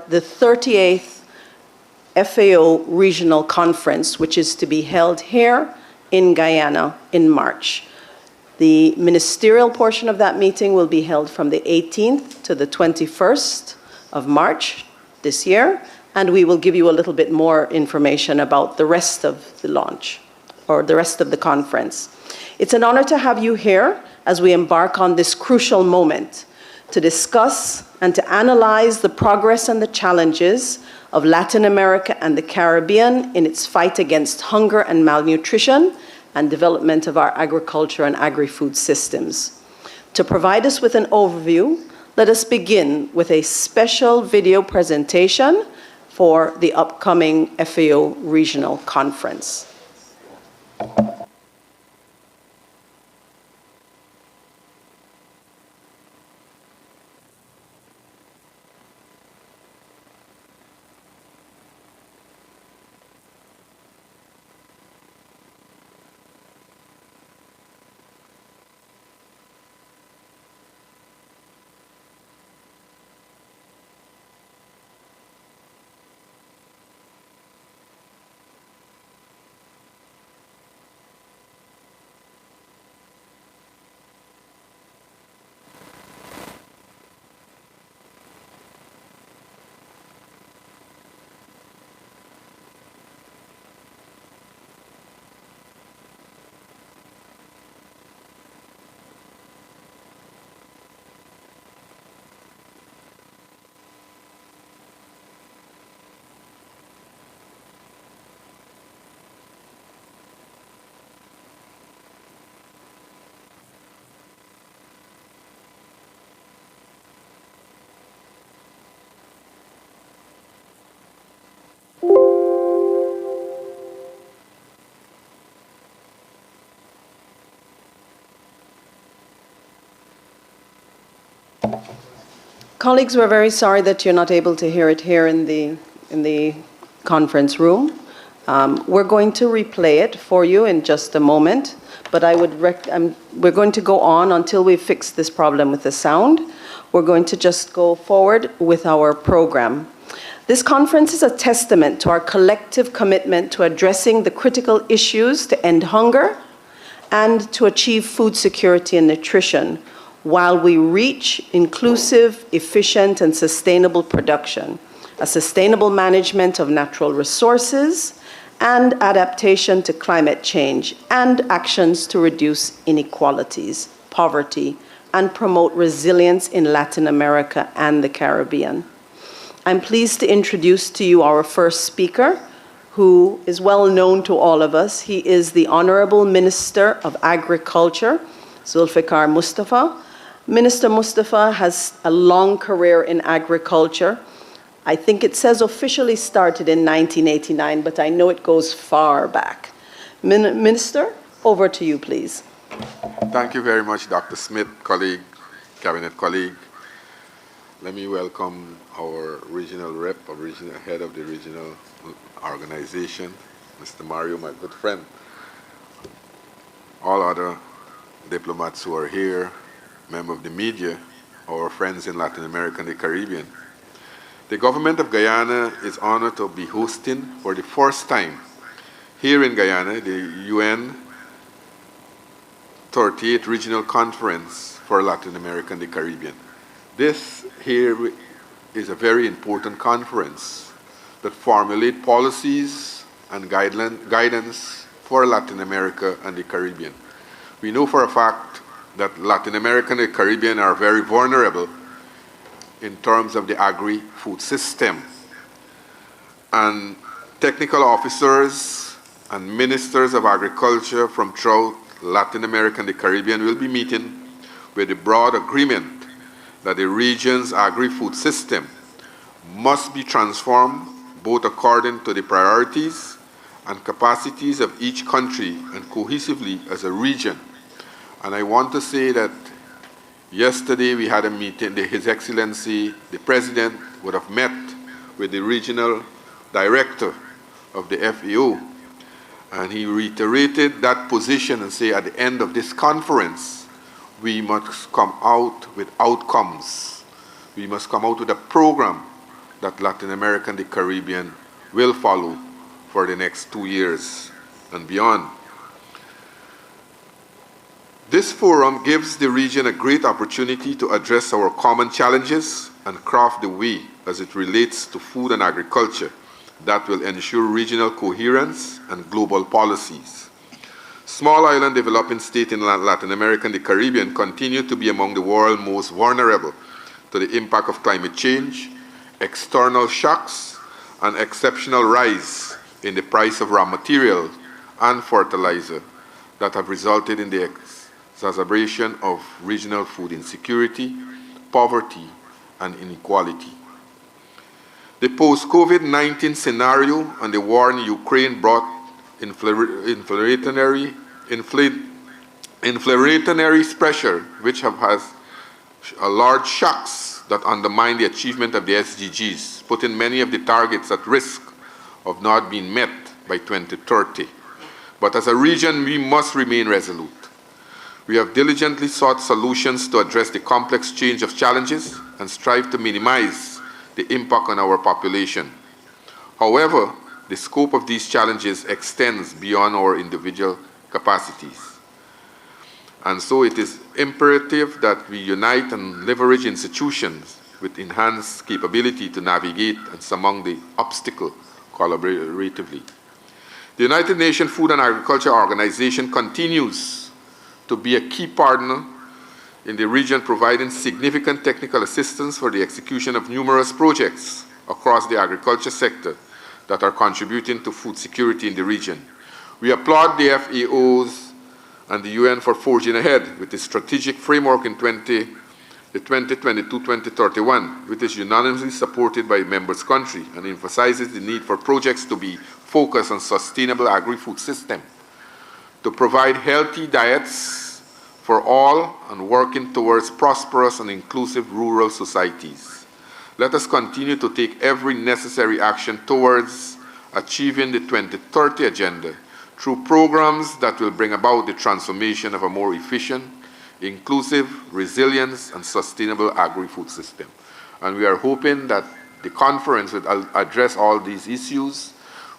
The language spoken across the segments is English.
the 38th FAO Regional Conference, which is to be held here in Guyana in March. The ministerial portion of that meeting will be held from the 18th to the 21st of March this year, and we will give you a little bit more information about the rest of the launch, or the rest of the conference. It's an honor to have you here as we embark on this crucial moment to discuss and to analyze the progress and the challenges of Latin America and the Caribbean in its fight against hunger and malnutrition and development of our agriculture and agri-food systems. To provide us with an overview, let us begin with a special video presentation for the upcoming FAO Regional Conference. Colleagues, we're very sorry that you're not able to hear it here in the conference room. We're going to replay it for you in just a moment, but we're going to go on until we fix this problem with the sound. We're going to just go forward with our program. This conference is a testament to our collective commitment to addressing the critical issues to end hunger and to achieve food security and nutrition, while we reach inclusive, efficient, and sustainable production, a sustainable management of natural resources, and adaptation to climate change, and actions to reduce inequalities, poverty, and promote resilience in Latin America and the Caribbean. I'm pleased to introduce to you our first speaker, who is well known to all of us. He is the Honorable Minister of Agriculture, Zulfikar Mustafa. Minister Mustafa has a long career in agriculture. I think it says officially started in 1989, but I know it goes far back. Minister, over to you, please. Thank you very much, Dr. Smith, colleague, cabinet colleague. Let me welcome our regional rep, or regional head of the regional organization, Mr. Mario, my good friend. All other diplomats who are here, members of the media, our friends in Latin America and the Caribbean. The government of Guyana is honored to be hosting for the first time here in Guyana the UN 38th Regional Conference for Latin America and the Caribbean. This here is a very important conference that formulates policies and guidance for Latin America and the Caribbean. We know for a fact that Latin America and the Caribbean are very vulnerable in terms of the agri-food system. And technical officers and ministers of agriculture from throughout Latin America and the Caribbean will be meeting with the broad agreement that the region's agri-food system must be transformed both according to the priorities and capacities of each country and cohesively as a region. And I want to say that yesterday we had a meeting, His Excellency, the President, would have met with the regional director of the FAO, and he reiterated that position and said at the end of this conference, we must come out with outcomes. We must come out with a program that Latin America and the Caribbean will follow for the next 2 years and beyond. This forum gives the region a great opportunity to address our common challenges and craft the way as it relates to food and agriculture that will ensure regional coherence and global policies. Small island developing states in Latin America and the Caribbean continue to be among the world's most vulnerable to the impact of climate change, external shocks, and exceptional rise in the price of raw materials and fertilizer that have resulted in the exacerbation of regional food insecurity, poverty, and inequality. The post-COVID-19 scenario and the war in Ukraine brought inflationary pressure, which has large shocks that undermine the achievement of the SDGs, putting many of the targets at risk of not being met by 2030. But as a region, we must remain resolute. We have diligently sought solutions to address the complex change of challenges and strive to minimize the impact on our population. However, the scope of these challenges extends beyond our individual capacities. And so it is imperative that we unite and leverage institutions with enhanced capability to navigate and surmount the obstacle collaboratively. The United Nations Food and Agriculture Organization continues to be a key partner in the region, providing significant technical assistance for the execution of numerous projects across the agriculture sector that are contributing to food security in the region. We applaud the FAOs and the UN for forging ahead with the strategic framework in 2022-2031, which is unanimously supported by members' countries and emphasizes the need for projects to be focused on sustainable agri-food system, to provide healthy diets for all and working towards prosperous and inclusive rural societies. Let us continue to take every necessary action towards achieving the 2030 agenda through programs that will bring about the transformation of a more efficient, inclusive, resilient, and sustainable agri-food system. And we are hoping that the conference will address all these issues.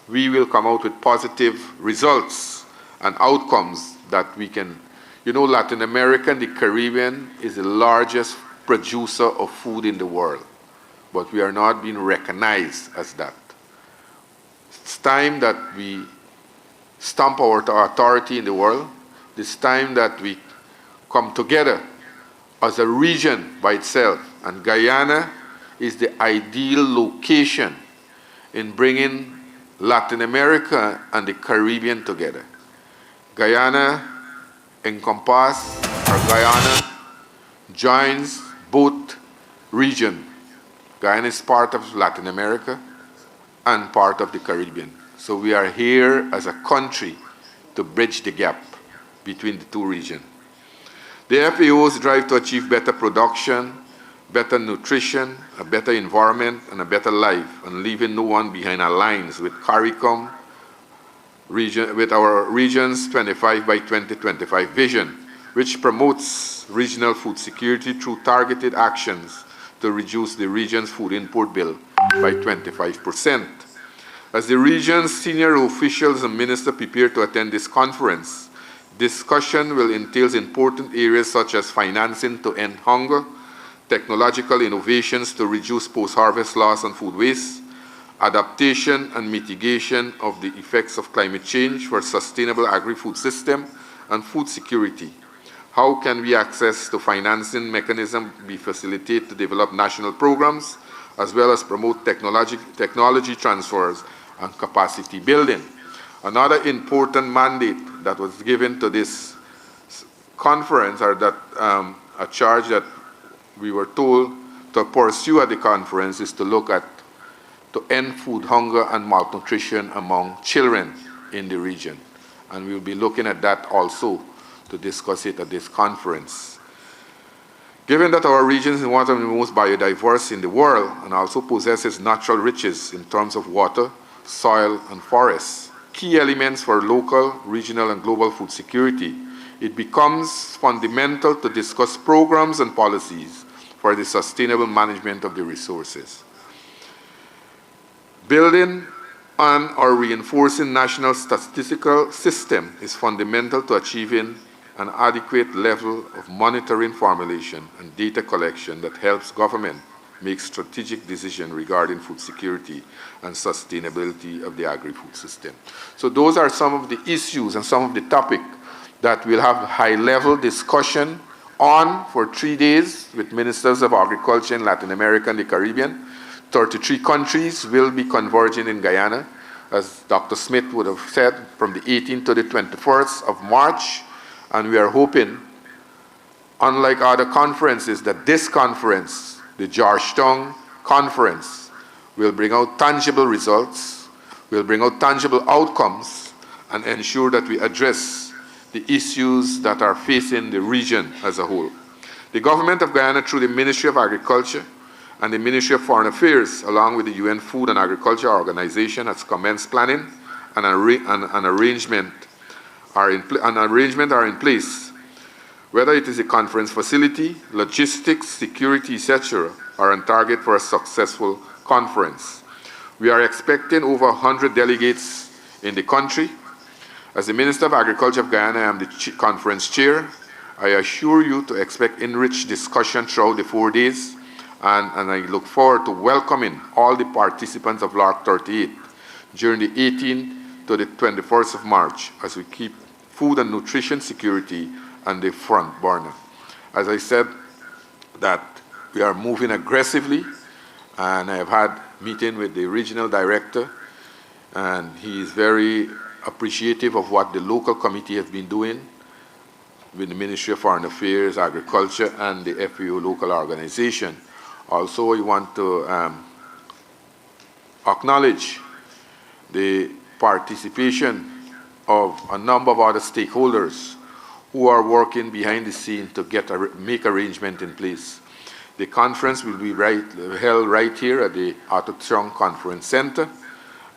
We will come out with positive results and outcomes that we can. You know, Latin America and the Caribbean is the largest producer of food in the world, but we are not being recognized as that. It's time that we stamp our authority in the world. It's time that we come together as a region by itself, and Guyana is the ideal location in bringing Latin America and the Caribbean together. Guyana encompasses, or Guyana joins both regions. Guyana is part of Latin America and part of the Caribbean. So we are here as a country to bridge the gap between the two regions. The FAO's drive to achieve better production, better nutrition, a better environment, and a better life, and leaving no one behind aligns with CARICOM region, with our region's 25 by 2025 vision, which promotes regional food security through targeted actions to reduce the region's food import bill by 25%. As the region's senior officials and ministers prepare to attend this conference, discussion will entail important areas such as financing to end hunger, technological innovations to reduce post-harvest loss and food waste, adaptation and mitigation of the effects of climate change for sustainable agri-food system, and food security. How can we access to financing mechanism be facilitated to develop national programs, as well as promote technology transfers and capacity building? Another important mandate that was given to this conference, or that a charge that we were told to pursue at the conference, is to look at to end food hunger and malnutrition among children in the region. And we'll be looking at that also to discuss it at this conference. Given that our region is one of the most biodiverse in the world and also possesses natural riches in terms of water, soil, and forests, key elements for local, regional, and global food security, it becomes fundamental to discuss programs and policies for the sustainable management of the resources. Building on or reinforcing national statistical system is fundamental to achieving an adequate level of monitoring formulation and data collection that helps government make strategic decisions regarding food security and sustainability of the agri-food system. So those are some of the issues and some of the topics that we'll have high-level discussion on for 3 days with ministers of agriculture in Latin America and the Caribbean. 33 countries will be converging in Guyana, as Dr. Smith would have said, from the 18th to the 21st of March. And we are hoping, unlike other conferences, that this conference, the Georgetown Conference, will bring out tangible results, will bring out tangible outcomes, and ensure that we address the issues that are facing the region as a whole. The government of Guyana, through the Ministry of Agriculture and the Ministry of Foreign Affairs, along with the UN Food and Agriculture Organization, has commenced planning and an arrangement are in place. Whether it is a conference facility, logistics, security, etc., are on target for a successful conference. We are expecting over 100 delegates in the country. As the Minister of Agriculture of Guyana, I am the conference chair. I assure you to expect enriched discussion throughout the 4 days, and I look forward to welcoming all the participants of LARC 38 during the 18th to the 21st of March as we keep food and nutrition security on the front burner. As I said, that we are moving aggressively, and I have had a meeting with the regional director, and he is very appreciative of what the local committee has been doing with the Ministry of Foreign Affairs, Agriculture, and the FAO local organization. Also, we want to acknowledge the participation of a number of other stakeholders who are working behind the scene to make arrangement in place. The conference will be held right here at the Arthur Chung Conference Center,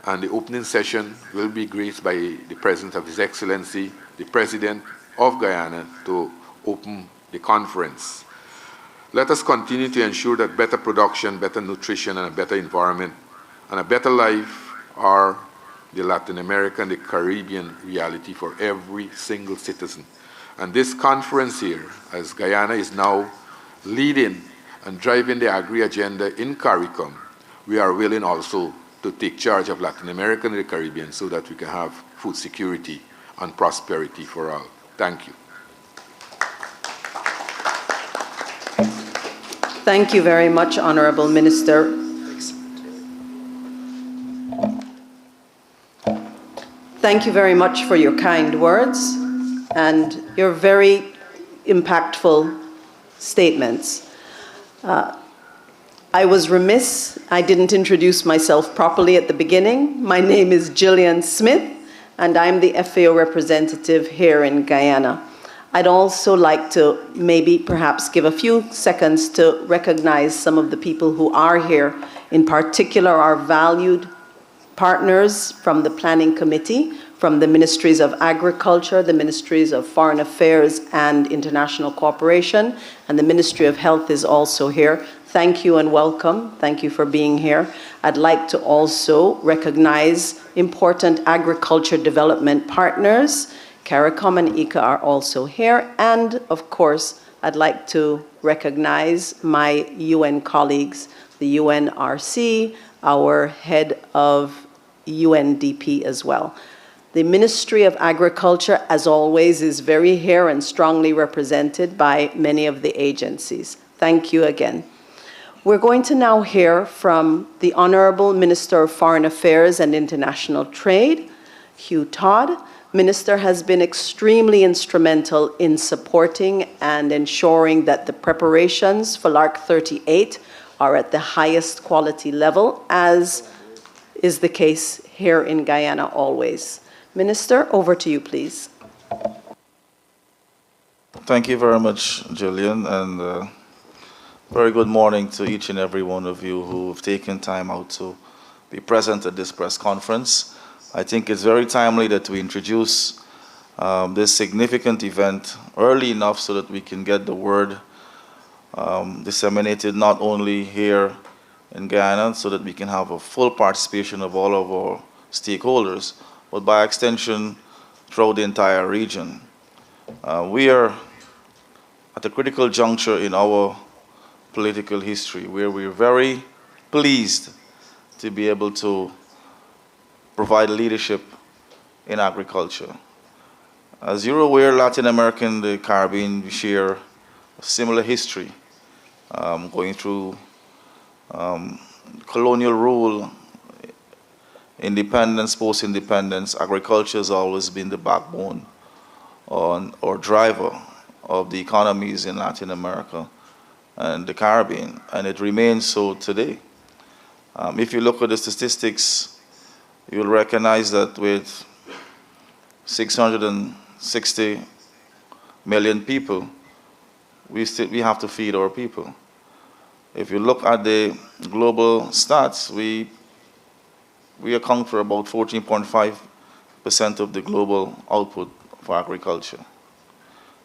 and the opening session will be graced by the presence of His Excellency, the President of Guyana, to open the conference. Let us continue to ensure that better production, better nutrition, and a better environment, and a better life are the Latin American, the Caribbean reality for every single citizen. And this conference here, as Guyana is now leading and driving the agri-agenda in CARICOM, we are willing also to take charge of Latin America and the Caribbean so that we can have food security and prosperity for all. Thank you. Thank you very much, Honorable Minister. Thank you very much for your kind words and your very impactful statements. I was remiss, I didn't introduce myself properly at the beginning. My name is Gillian Smith, and I'm the FAO representative here in Guyana. I'd also like to maybe perhaps give a few seconds to recognize some of the people who are here, in particular our valued partners from the Planning Committee, from the Ministries of Agriculture, the Ministries of Foreign Affairs and International Cooperation, and the Ministry of Health is also here. Thank you and welcome. Thank you for being here. I'd like to also recognize important agriculture development partners. CARICOM and ICA are also here. And of course, I'd like to recognize my UN colleagues, the UNRC, our head of UNDP as well. The Ministry of Agriculture, as always, is very here and strongly represented by many of the agencies. Thank you again. We're going to now hear from the Honorable Minister of Foreign Affairs and International Trade, Hugh Todd. Minister has been extremely instrumental in supporting and ensuring that the preparations for LARC 38 are at the highest quality level, as is the case here in Guyana always. Minister, over to you, please. Thank you very much, Gillian, and very good morning to each and every one of you who have taken time out to be present at this press conference. I think it's very timely that we introduce this significant event early enough so that we can get the word disseminated not only here in Guyana so that we can have a full participation of all of our stakeholders, but by extension throughout the entire region. We are at a critical juncture in our political history where we're very pleased to be able to provide leadership in agriculture. As you're aware, Latin America and the Caribbean share a similar history, going through colonial rule, independence, post-independence. Agriculture has always been the backbone or driver of the economies in Latin America and the Caribbean, and it remains so today. If you look at the statistics, you'll recognize that with 660 million people, we have to feed our people. If you look at the global stats, we account for about 14.5% of the global output for agriculture.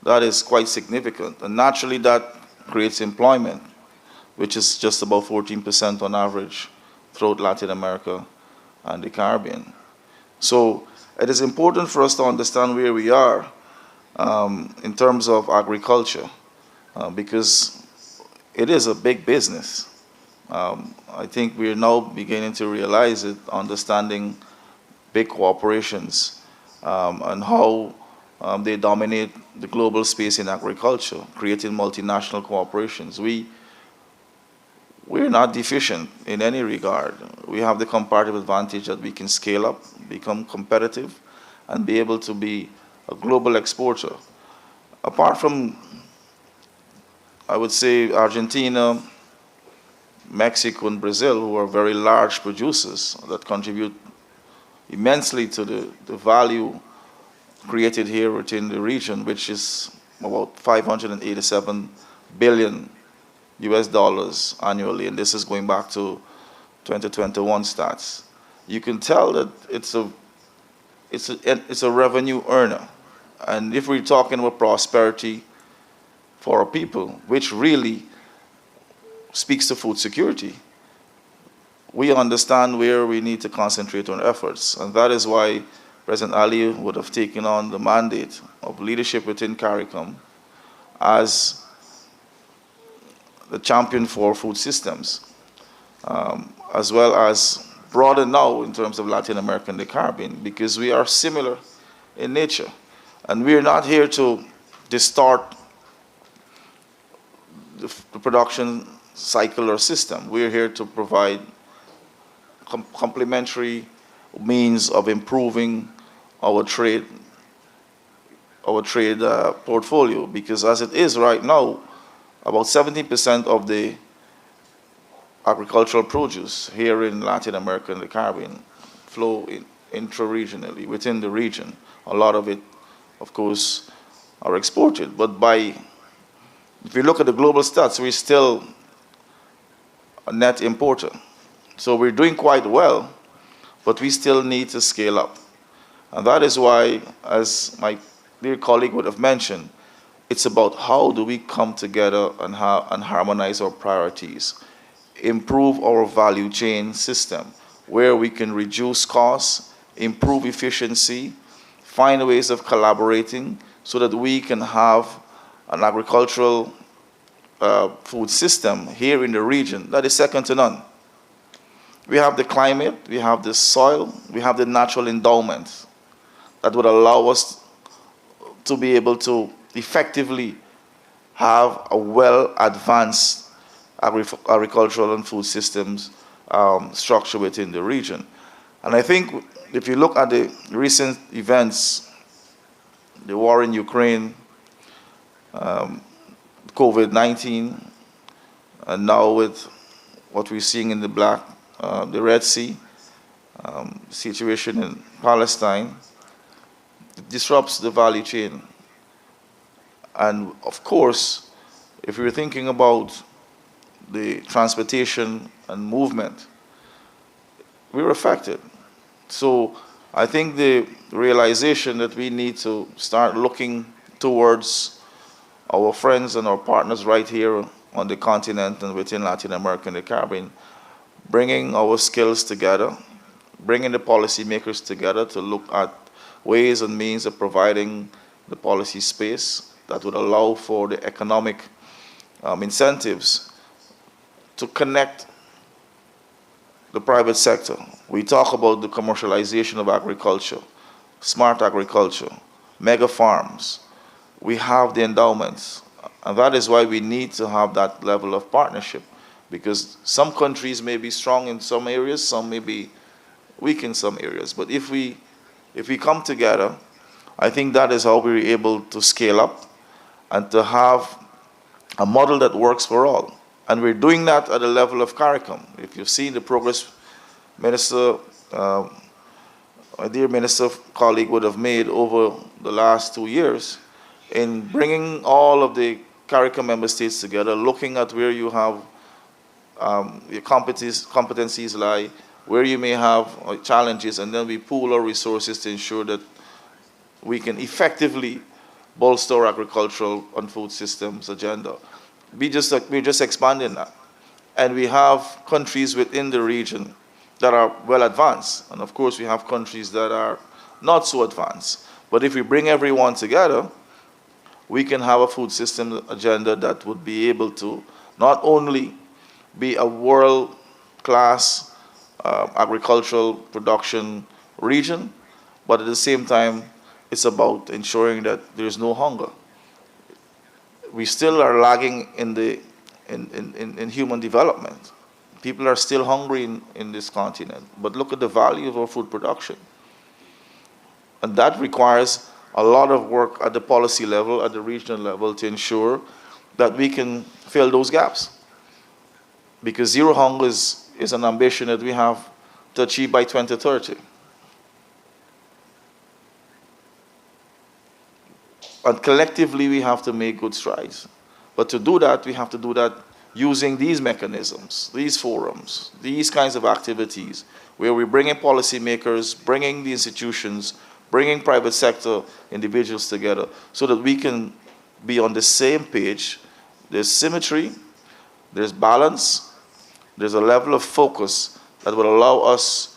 That is quite significant, and naturally that creates employment, which is just about 14% on average throughout Latin America and the Caribbean. So it is important for us to understand where we are in terms of agriculture, because it is a big business. I think we're now beginning to realize it, understanding big corporations and how they dominate the global space in agriculture, creating multinational corporations. We're not deficient in any regard. We have the comparative advantage that we can scale up, become competitive, and be able to be a global exporter. Apart from, I would say, Argentina, Mexico, and Brazil, who are very large producers that contribute immensely to the value created here within the region, which is about 587 billion US dollars annually, and this is going back to 2021 stats. You can tell that it's a revenue earner. And if we're talking about prosperity for our people, which really speaks to food security, we understand where we need to concentrate on efforts. And that is why President Ali would have taken on the mandate of leadership within CARICOM as the champion for food systems, as well as broader now in terms of Latin America and the Caribbean, because we are similar in nature. And we are not here to distort the production cycle or system. We're here to provide complementary means of improving our trade portfolio, because as it is right now, about 70% of the agricultural produce here in Latin America and the Caribbean flow intra-regionally, within the region. A lot of it, of course, are exported. But if you look at the global stats, we're still a net importer. So we're doing quite well, but we still need to scale up. And that is why, as my dear colleague would have mentioned, it's about how do we come together and harmonize our priorities, improve our value chain system, where we can reduce costs, improve efficiency, find ways of collaborating so that we can have an agricultural food system here in the region that is second to none. We have the climate, we have the soil, we have the natural endowments that would allow us to be able to effectively have a well-advanced agricultural and food systems structure within the region. And I think if you look at the recent events, the war in Ukraine, COVID-19, and now with what we're seeing in the Red Sea, situation in Palestine, it disrupts the value chain. And of course, if you're thinking about the transportation and movement, we're affected. So I think the realization that we need to start looking towards our friends and our partners right here on the continent and within Latin America and the Caribbean, bringing our skills together, bringing the policymakers together to look at ways and means of providing the policy space that would allow for the economic incentives to connect the private sector. We talk about the commercialization of agriculture, smart agriculture, mega farms. We have the endowments, and that is why we need to have that level of partnership, because some countries may be strong in some areas, some may be weak in some areas. But if we come together, I think that is how we're able to scale up and to have a model that works for all. And we're doing that at the level of CARICOM. If you've seen the progress Minister, my dear Minister colleague would have made over the last 2 years in bringing all of the CARICOM member states together, looking at where you have your competencies lie, where you may have challenges, and then we pool our resources to ensure that we can effectively bolster our agricultural and food systems agenda. We're just expanding that. And we have countries within the region that are well advanced. And of course, we have countries that are not so advanced. But if we bring everyone together, we can have a food system agenda that would be able to not only be a world-class agricultural production region, but at the same time, it's about ensuring that there's no hunger. We still are lagging in human development. People are still hungry in this continent, but look at the value of our food production. And that requires a lot of work at the policy level, at the regional level, to ensure that we can fill those gaps. Because zero hunger is an ambition that we have to achieve by 2030. And collectively, we have to make good strides. But to do that, we have to do that using these mechanisms, these forums, these kinds of activities, where we bring in policymakers, bringing the institutions, bringing private sector individuals together so that we can be on the same page. There's symmetry, there's balance, there's a level of focus that will allow us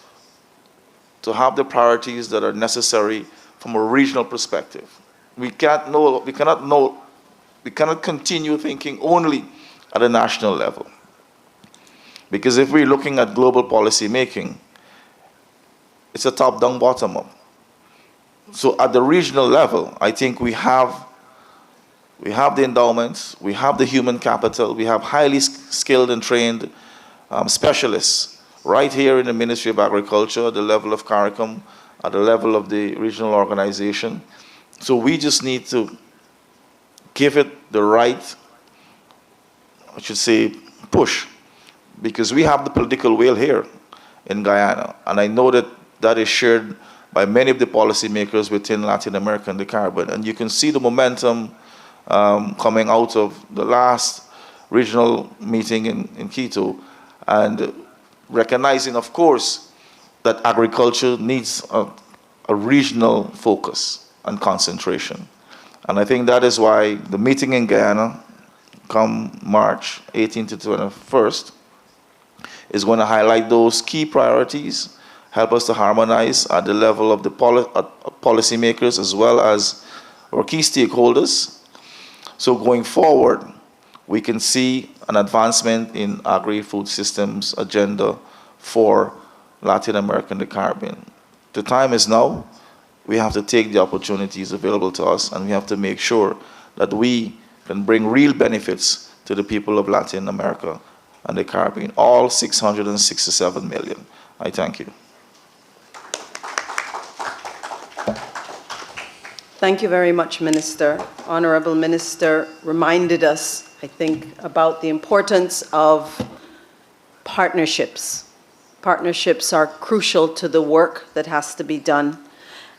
to have the priorities that are necessary from a regional perspective. We cannot continue thinking only at a national level. Because if we're looking at global policy making, it's a top-down, bottom-up. So at the regional level, I think we have the endowments, we have the human capital, we have highly skilled and trained specialists right here in the Ministry of Agriculture, at the level of CARICOM, at the level of the regional organization. So we just need to give it the right, I should say, push, because we have the political will here in Guyana, and I know that that is shared by many of the policymakers within Latin America and the Caribbean. And you can see the momentum coming out of the last regional meeting in Quito, and recognizing, of course, that agriculture needs a regional focus and concentration. And I think that is why the meeting in Guyana, come March 18th to 21st, is going to highlight those key priorities, help us to harmonize at the level of the policymakers as well as our key stakeholders. So going forward, we can see an advancement in agri-food systems agenda for Latin America and the Caribbean. The time is now. We have to take the opportunities available to us, and we have to make sure that we can bring real benefits to the people of Latin America and the Caribbean, all 667 million. I thank you. Thank you very much, Minister. Honorable Minister reminded us, I think, about the importance of partnerships. Partnerships are crucial to the work that has to be done.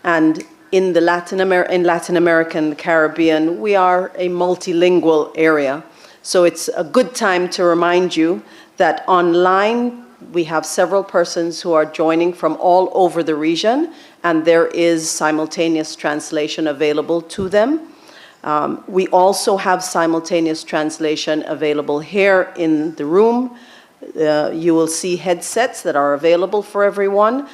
And in Latin America and the Caribbean, we are a multilingual area. So it's a good time to remind you that online we have several persons who are joining from all over the region, and there is simultaneous translation available to them. We also have simultaneous translation available here in the room. You will see headsets that are available for everyone,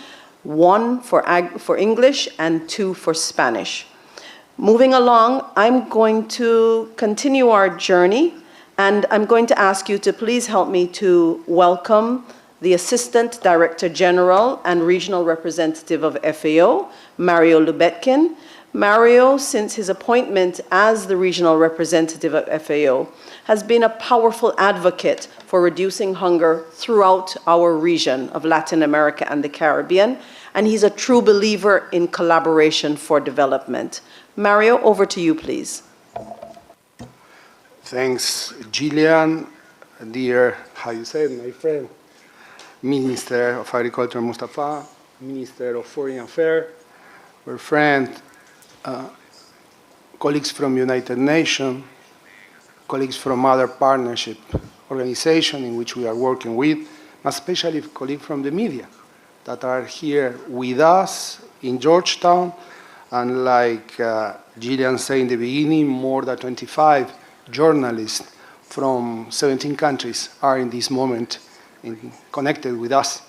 one for English and two for Spanish. Moving along, I'm going to continue our journey, and I'm going to ask you to please help me to welcome the Assistant Director General and Regional Representative of FAO, Mario Lubetkin. Mario, since his appointment as the Regional Representative of FAO, has been a powerful advocate for reducing hunger throughout our region of Latin America and the Caribbean, and he's a true believer in collaboration for development. Mario, over to you, please. Thanks, Gillian. Dear, how you say it, my friend, Minister of Agriculture Mustafa, Minister of Foreign Affairs, our friend, colleagues from United Nations, colleagues from other partnership organizations in which we are working with, especially colleagues from the media that are here with us in Georgetown. And like Gillian said in the beginning, more than 25 journalists from 17 countries are in this moment connected with us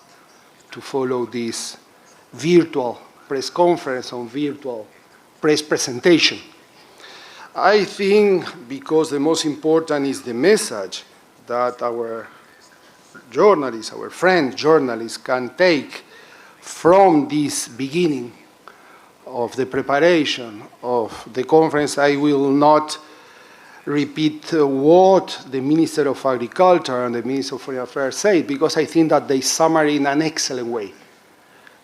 to follow this virtual press conference or virtual press presentation. I think because the most important is the message that our journalists, our friends journalists can take from this beginning of the preparation of the conference. I will not repeat what the Minister of Agriculture and the Minister of Foreign Affairs said, because I think that they summarize in an excellent way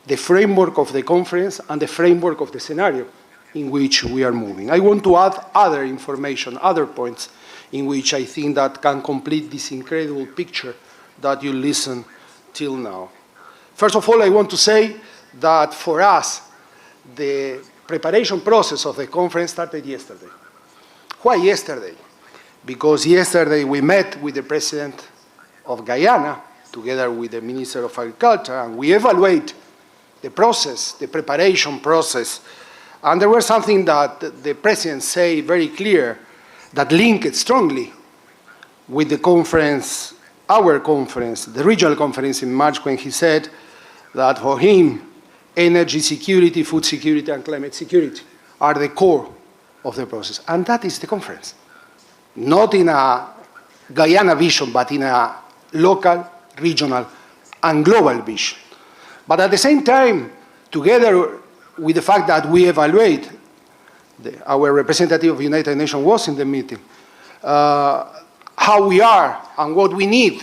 the framework of the conference and the framework of the scenario in which we are moving. I want to add other information, other points in which I think that can complete this incredible picture that you listen till now. First of all, I want to say that for us, the preparation process of the conference started yesterday. Why yesterday? Because yesterday we met with the President of Guyana, together with the Minister of Agriculture, and we evaluate the process, the preparation process. And there was something that the President said very clear that linked strongly with the conference, our conference, the regional conference in March, when he said that for him, energy security, food security, and climate security are the core of the process. And that is the conference. Not in a Guyana vision, but in a local, regional, and global vision. But at the same time, together with the fact that we evaluate, our representative of the United Nations was in the meeting, how we are and what we need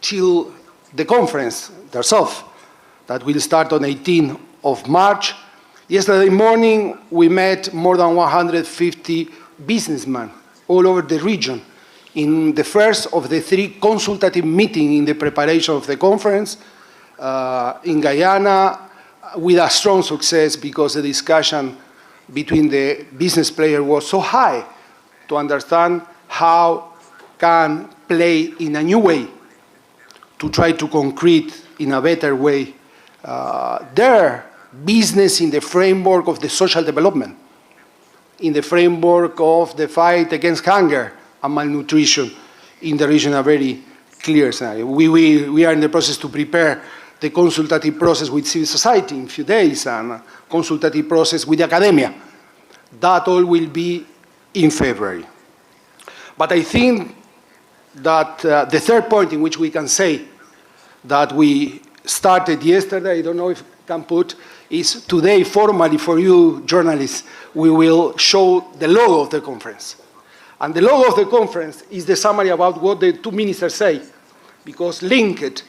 till the conference itself, that will start on 18th of March. Yesterday morning, we met more than 150 businessmen all over the region in the first of the 3 consultative meetings in the preparation of the conference in Guyana, with a strong success because the discussion between the business players was so high to understand how can play in a new way to try to concrete in a better way their business in the framework of the social development, in the framework of the fight against hunger and malnutrition in the region, a very clear scenario. We are in the process to prepare the consultative process with civil society in a few days and consultative process with academia. That all will be in February. But I think that the third point in which we can say that we started yesterday, I don't know if I can put, is today formally for you journalists, we will show the logo of the conference. And the logo of the conference is the summary about what the 2 ministers say, because linked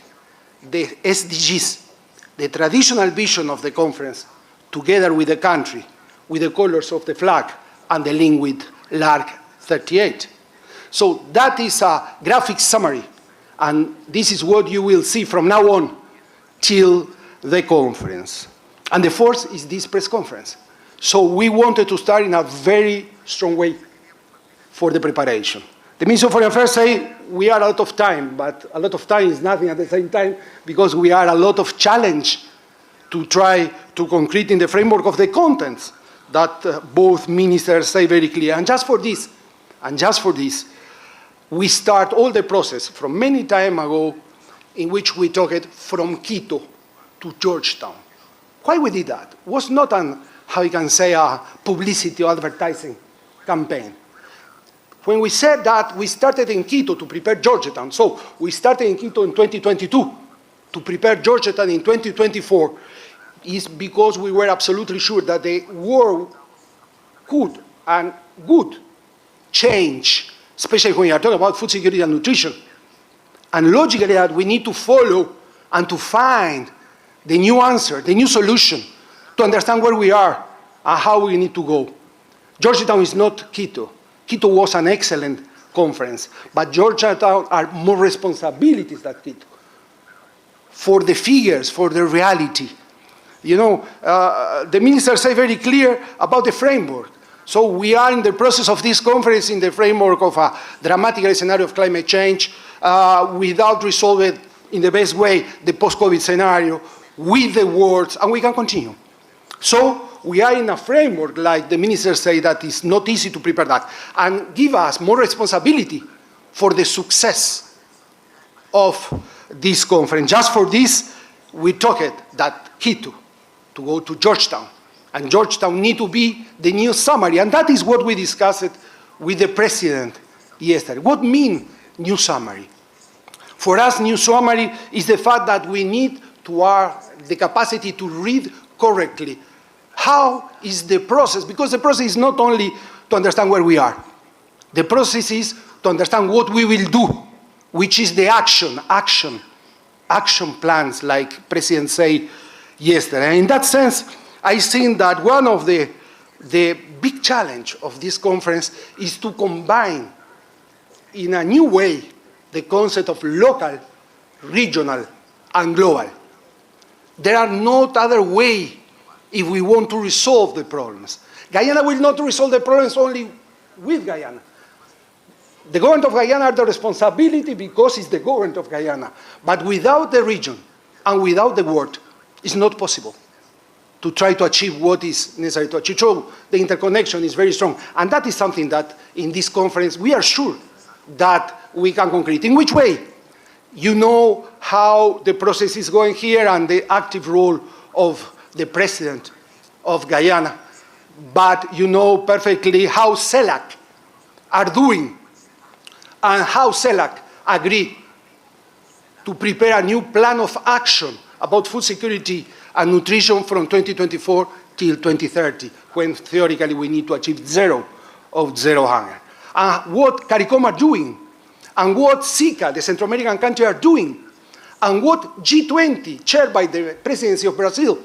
the SDGs, the traditional vision of the conference, together with the country, with the colors of the flag, and the link with LARC 38. So that is a graphic summary, and this is what you will see from now on till the conference. And the fourth is this press conference. So we wanted to start in a very strong way for the preparation. The Minister of Foreign Affairs say we are out of time, but a lot of time is nothing at the same time because we are a lot of challenge to try to concrete in the framework of the contents that both ministers say very clear. And just for this, we start all the process from many time ago in which we took it from Quito to Georgetown. Why we did that? It was not an, how you can say, a publicity or advertising campaign. When we said that, we started in Quito to prepare Georgetown. So we started in Quito in 2022 to prepare Georgetown in 2024 is because we were absolutely sure that the world could and would change, especially when you are talking about food security and nutrition. And logically that we need to follow and to find the new answer, the new solution to understand where we are and how we need to go. Georgetown is not Quito. Quito was an excellent conference, but Georgetown are more responsibilities than Quito for the figures, for the reality. You know, the ministers say very clear about the framework. So we are in the process of this conference in the framework of a dramatic scenario of climate change without resolving in the best way the post-COVID scenario with the words, and we can continue. So we are in a framework, like the ministers say, that is not easy to prepare that, and give us more responsibility for the success of this conference. Just for this, we took it that Quito to go to Georgetown, and Georgetown need to be the new summary, and that is what we discussed with the president yesterday. What mean new summary? For us, new summary is the fact that we need to have the capacity to read correctly. How is the process? Because the process is not only to understand where we are. The process is to understand what we will do, which is the action plans, like President said yesterday. And in that sense, I think that one of the big challenge of this conference is to combine in a new way the concept of local, regional, and global. There are no other way if we want to resolve the problems. Guyana will not resolve the problems only with Guyana. The government of Guyana has the responsibility because it's the government of Guyana. But without the region and without the world, it's not possible to try to achieve what is necessary to achieve. So the interconnection is very strong. And that is something that in this conference we are sure that we can concrete. In which way? You know how the process is going here and the active role of the president of Guyana, but you know perfectly how CELAC are doing and how CELAC agree to prepare a new plan of action about food security and nutrition from 2024 till 2030, when theoretically we need to achieve zero hunger. And what CARICOM are doing, and what SICA, the Central American countries, are doing, and what G20, chaired by the presidency of Brazil,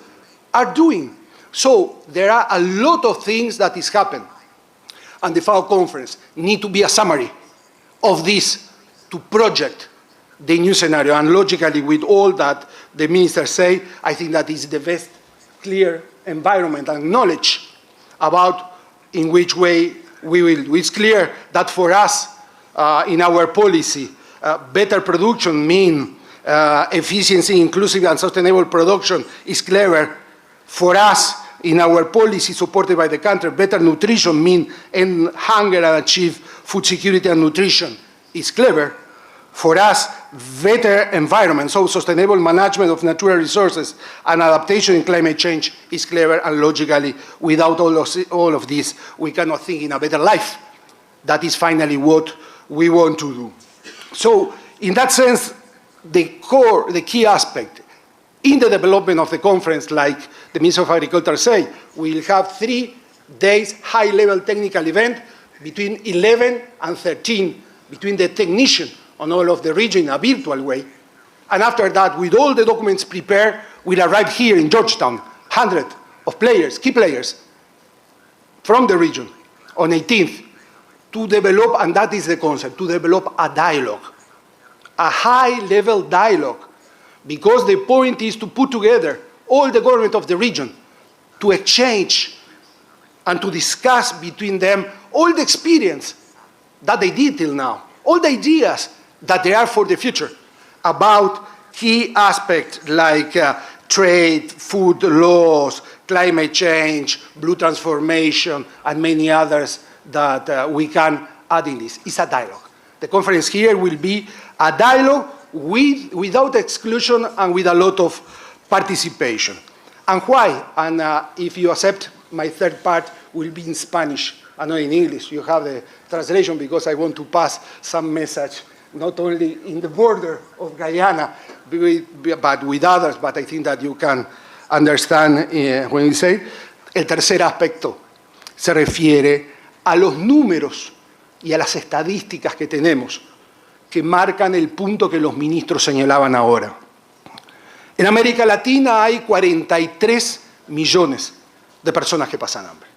are doing. So there are a lot of things that is happening. And the FAO conference need to be a summary of this to project the new scenario. And logically, with all that the ministers say, I think that is the best clear environment and knowledge about in which way we will. It's clear that for us, in our policy, better production means efficiency, inclusive and sustainable production is clever. For us, in our policy supported by the country, better nutrition means end hunger and achieve food security and nutrition is clever. For us, better environment, so sustainable management of natural resources and adaptation in climate change is clever, and logically, without all of this, we cannot think in a better life. That is finally what we want to do. So, in that sense, the key aspect in the development of the conference, like the Minister of Agriculture say, we'll have 3 days high-level technical event between 11 and 13, between the technician on all of the region in a virtual way. And after that, with all the documents prepared, we'll arrive here in Georgetown, 100 of players, key players from the region on 18th to develop, and that is the concept, to develop a dialogue, a high-level dialogue, because the point is to put together all the government of the region to exchange and to discuss between them all the experience that they did till now, all the ideas that there are for the future about key aspects like trade, food laws, climate change, blue transformation, and many others that we can add in this. It's a dialogue. The conference here will be a dialogue without exclusion and with a lot of participation. And why? And if you accept, my third part will be in Spanish and not in English. You have the translation because I want to pass some message, not only in the border of Guyana, but with others, but I think that you can understand when we say. El tercer aspecto se refiere a los números y a las estadísticas que tenemos que marcan el punto que los ministros señalaban ahora. En América Latina hay 43 millones de personas que pasan hambre.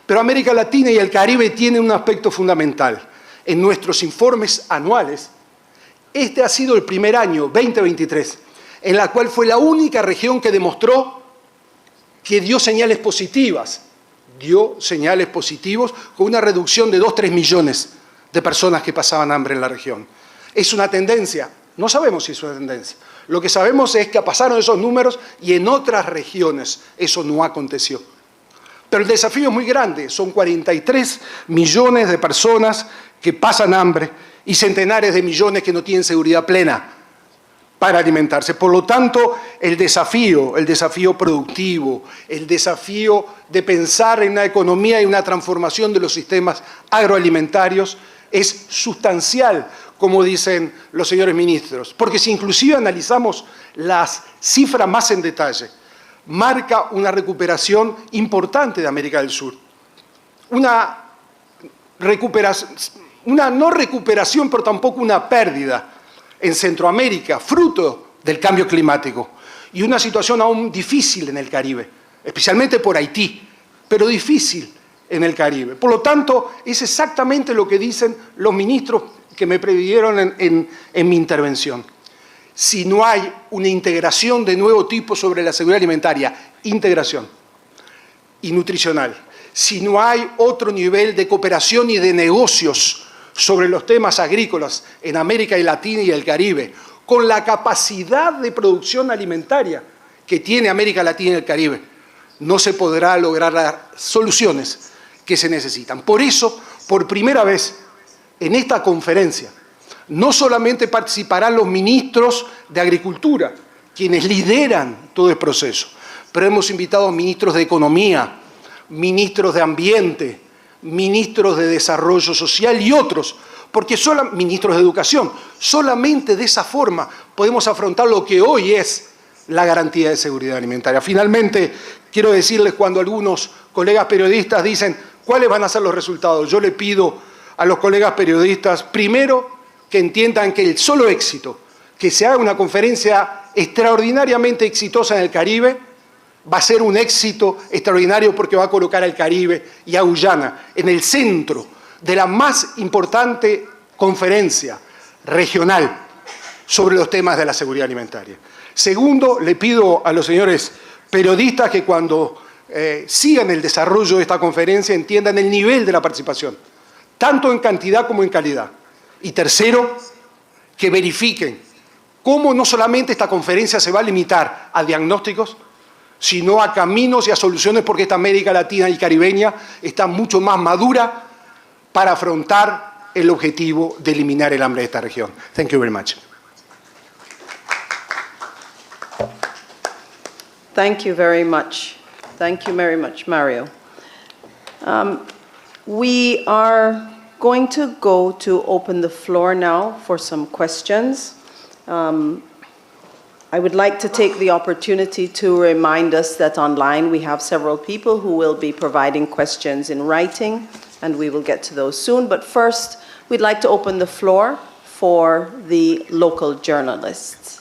Pero América Latina y el Caribe tienen un aspecto fundamental. En nuestros informes anuales, este ha sido el primer año, 2023, en la cual fue la única región que demostró que dio señales positivos con una reducción de 2-3 millones de personas que pasaban hambre en la región. ¿Es una tendencia? No sabemos si es una tendencia. Lo que sabemos es que pasaron esos números y en otras regiones eso no aconteció. Pero el desafío es muy grande. Son 43 millones de personas que pasan hambre y centenares de millones que no tienen seguridad plena para alimentarse. Por lo tanto, el desafío productivo, el desafío de pensar en una economía y una transformación de los sistemas agroalimentarios es sustancial, como dicen los señores ministros. Porque si inclusive analizamos las cifras más en detalle, marca una recuperación importante de América del Sur. Una no recuperación, pero tampoco una pérdida en Centroamérica, fruto del cambio climático, y una situación aún difícil en el Caribe, especialmente por Haití, pero difícil en el Caribe. Por lo tanto, es exactamente lo que dicen los ministros que me previeron en mi intervención. Si no hay una integración de nuevo tipo sobre la seguridad alimentaria, integración y nutricional, si no hay otro nivel de cooperación y de negocios sobre los temas agrícolas en América Latina y el Caribe, con la capacidad de producción alimentaria que tiene América Latina y el Caribe, no se podrá lograr las soluciones que se necesitan. Por eso, por primera vez en esta conferencia, no solamente participarán los ministros de Agricultura, quienes lideran todo el proceso, pero hemos invitado a ministros de Economía, ministros de Ambiente, ministros de Desarrollo Social y otros, porque ministros de Educación. Solamente de esa forma podemos afrontar lo que hoy es la garantía de seguridad alimentaria. Finalmente, quiero decirles, cuando algunos colegas periodistas dicen cuáles van a ser los resultados, yo le pido a los colegas periodistas, primero, que entiendan que el solo éxito, que se haga una conferencia extraordinariamente exitosa en el Caribe, va a ser un éxito extraordinario porque va a colocar al Caribe y a Guyana en el centro de la más importante conferencia regional sobre los temas de la seguridad alimentaria. Segundo, le pido a los señores periodistas que cuando sigan el desarrollo de esta conferencia entiendan el nivel de la participación, tanto en cantidad como en calidad. Y tercero, que verifiquen cómo no solamente esta conferencia se va a limitar a diagnósticos, sino a caminos y a soluciones, porque esta América Latina y caribeña está mucho más madura para afrontar el objetivo de eliminar el hambre de esta región. Thank you very much. Thank you very much. Thank you very much, Mario. We are going to go to open the floor now for some questions. I would like to take the opportunity to remind us that online we have several people who will be providing questions in writing, and we will get to those soon. But first, we'd like to open the floor for the local journalists.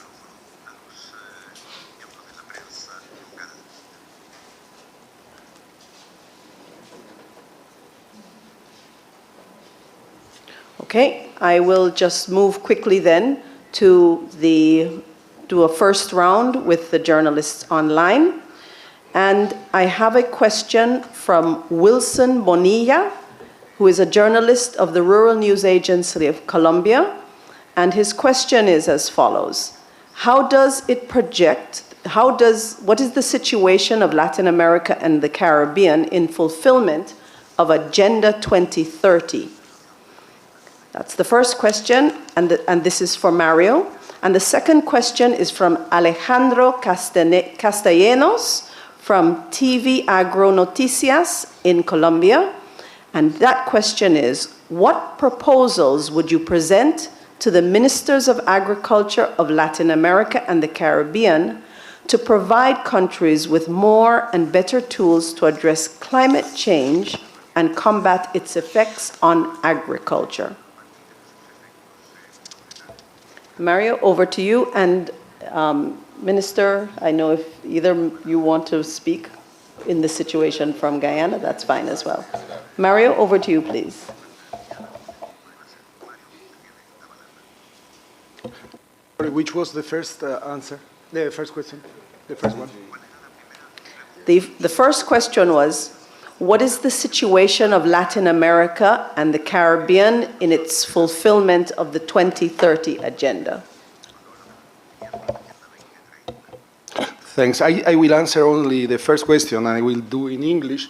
Okay, I will just move quickly then to do a first round with the journalists online. And I have a question from Wilson Bonilla, who is a journalist of the Rural News Agency of Colombia. And his question is as follows: what is the situation of Latin America and the Caribbean in fulfillment of Agenda 2030? That's the first question, and this is for Mario. And the second question is from Alejandro Castellanos from TV Agro Noticias in Colombia. And that question is, what proposals would you present to the ministers of agriculture of Latin America and the Caribbean to provide countries with more and better tools to address climate change and combat its effects on agriculture? Mario, over to you. And Minister, I know if either you want to speak in the situation from Guyana, that's fine as well. Mario, over to you, please. Which was the first answer? The first question? The first one? The first question was, what is the situation of Latin America and the Caribbean in its fulfillment of the 2030 agenda? Thanks. I will answer only the first question, and I will do in English,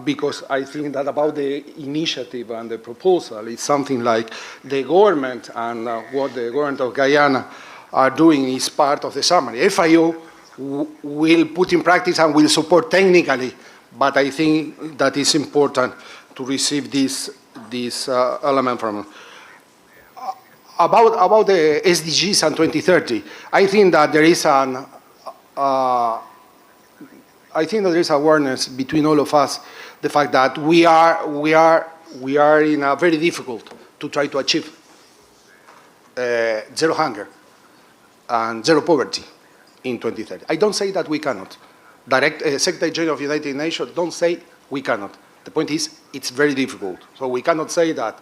because I think that about the initiative and the proposal, it's something like the government and what the government of Guyana are doing is part of the summary. FAO will put in practice and will support technically, but I think that it's important to receive this element from them. About the SDGs and 2030, I think that there is awareness between all of us, the fact that we are in a very difficult to try to achieve zero hunger and zero poverty in 2030. I don't say that we cannot. Secretary General of the United Nations don't say we cannot. The point is, it's very difficult. So we cannot say that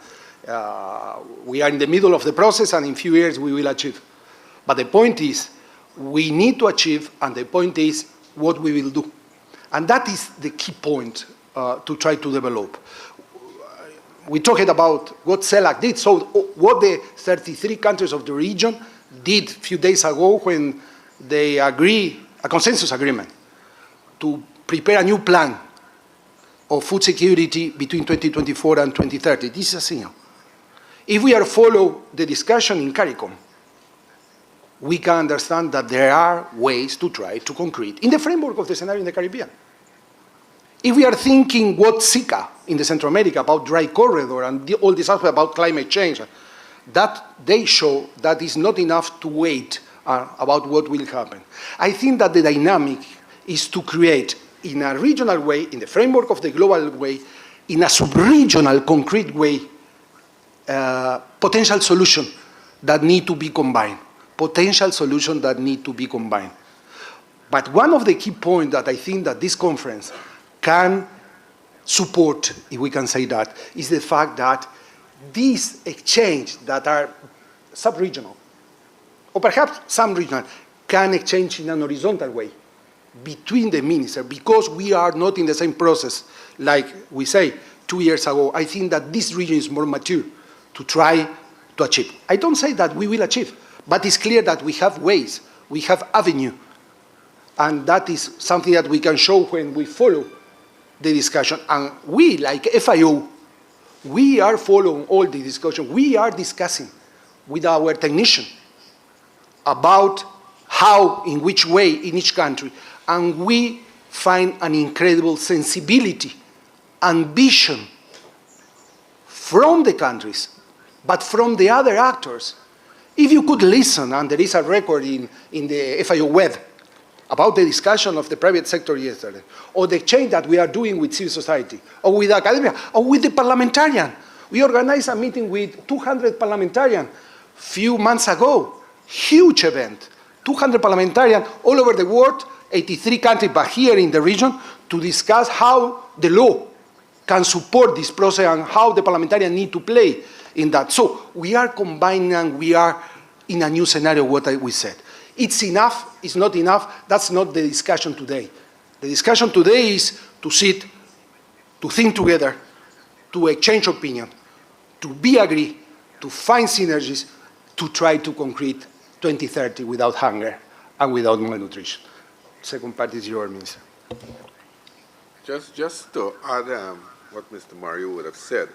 we are in the middle of the process and in a few years we will achieve. But the point is, we need to achieve, and the point is what we will do. And that is the key point to try to develop. We talked about what CELAC did, so what the 33 countries of the region did a few days ago when they agree, a consensus agreement, to prepare a new plan of food security between 2024 and 2030. This is a signal. If we are follow the discussion in CARICOM, we can understand that there are ways to try to concrete in the framework of the scenario in the Caribbean. If we are thinking what SICA in the Central America about dry corridor and all this aspect about climate change, that they show that is not enough to wait about what will happen. I think that the dynamic is to create in a regional way, in the framework of the global way, in a sub-regional concrete way, potential solution that need to be combined. Potential solution that need to be combined. But one of the key points that I think that this conference can support, if we can say that, is the fact that these exchange that are sub-regional, or perhaps some regional, can exchange in an horizontal way between the ministers, because we are not in the same process, like we say 2 years ago. I think that this region is more mature to try to achieve. I don't say that we will achieve, but it's clear that we have ways, we have avenue, and that is something that we can show when we follow the discussion. And we, like FAO, we are following all the discussion. We are discussing with our technicians about how, in which way, in each country, and we find an incredible sensibility, ambition from the countries, but from the other actors. If you could listen, and there is a record in the FAO web about the discussion of the private sector yesterday, or the exchange that we are doing with civil society, or with academia, or with the parliamentarian. We organized a meeting with 200 parliamentarians a few months ago. Huge event. 200 parliamentarians all over the world, 83 countries, but here in the region, to discuss how the law can support this process and how the parliamentarians need to play in that. So we are combining and we are in a new scenario, what we said. It's enough, it's not enough, that's not the discussion today. The discussion today is to sit, to think together, to exchange opinion, to be agree, to find synergies, to try to concrete 2030 without hunger and without malnutrition. Second part is yours, Minister. Just to add what Mr. Mario would have said,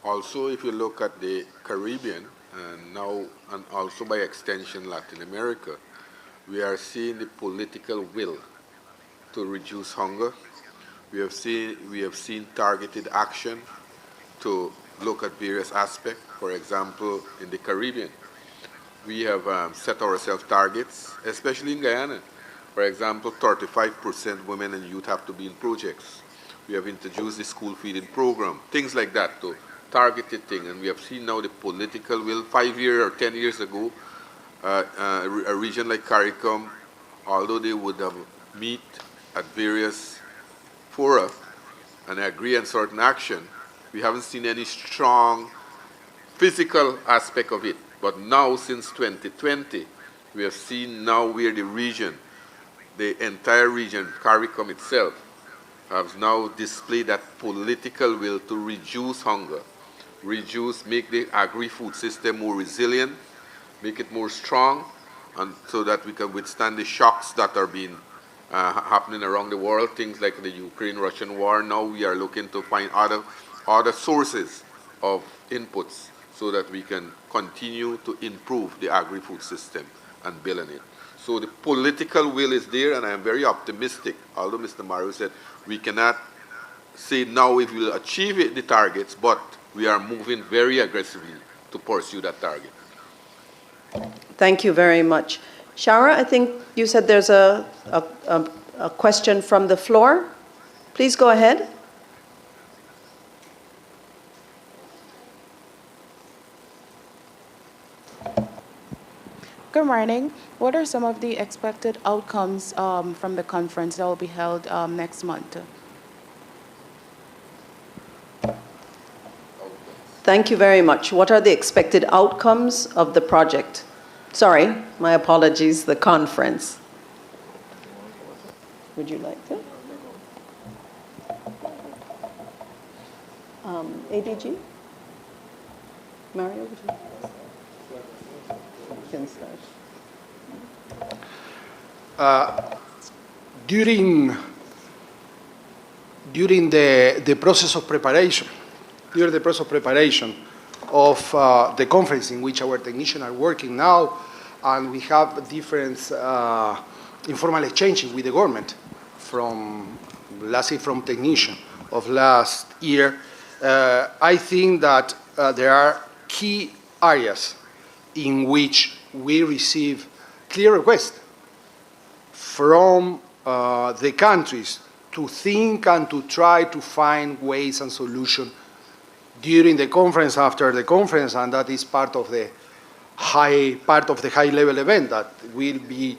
also if you look at the Caribbean, and now, and also by extension Latin America, we are seeing the political will to reduce hunger. We have seen targeted action to look at various aspects. For example, in the Caribbean, we have set ourselves targets, especially in Guyana. For example, 35% women and youth have to be in projects. We have introduced the school feeding program, things like that, to targeted thing. And we have seen now the political will. 5 years or 10 years ago, a region like CARICOM, although they would have meet at various fora and agree on certain action, we haven't seen any strong physical aspect of it. But now, since 2020, we have seen now where the region, the entire region, CARICOM itself, has now displayed that political will to reduce hunger, make the agri-food system more resilient, make it more strong, and so that we can withstand the shocks that are being happening around the world, things like the Ukraine-Russian war. Now we are looking to find other sources of inputs so that we can continue to improve the agri-food system and build on it. So the political will is there, and I am very optimistic, although Mr. Mario said we cannot say now if we will achieve the targets, but we are moving very aggressively to pursue that target. Thank you very much. Shara, I think you said there's a question from the floor. Please go ahead. Good morning. What are some of the expected outcomes from the conference that will be held next month? Thank you very much. What are the expected outcomes of the project? Sorry, my apologies, the conference. Would you like to? ADG? Mario, would you? You can start. During the process of preparation, of the conference in which our technicians are working now, and we have different informal exchanges with the government from technicians of last year. I think that there are key areas in which we receive clear requests from the countries to think and to try to find ways and solutions during the conference, after the conference, and that is part of the high-level event that will be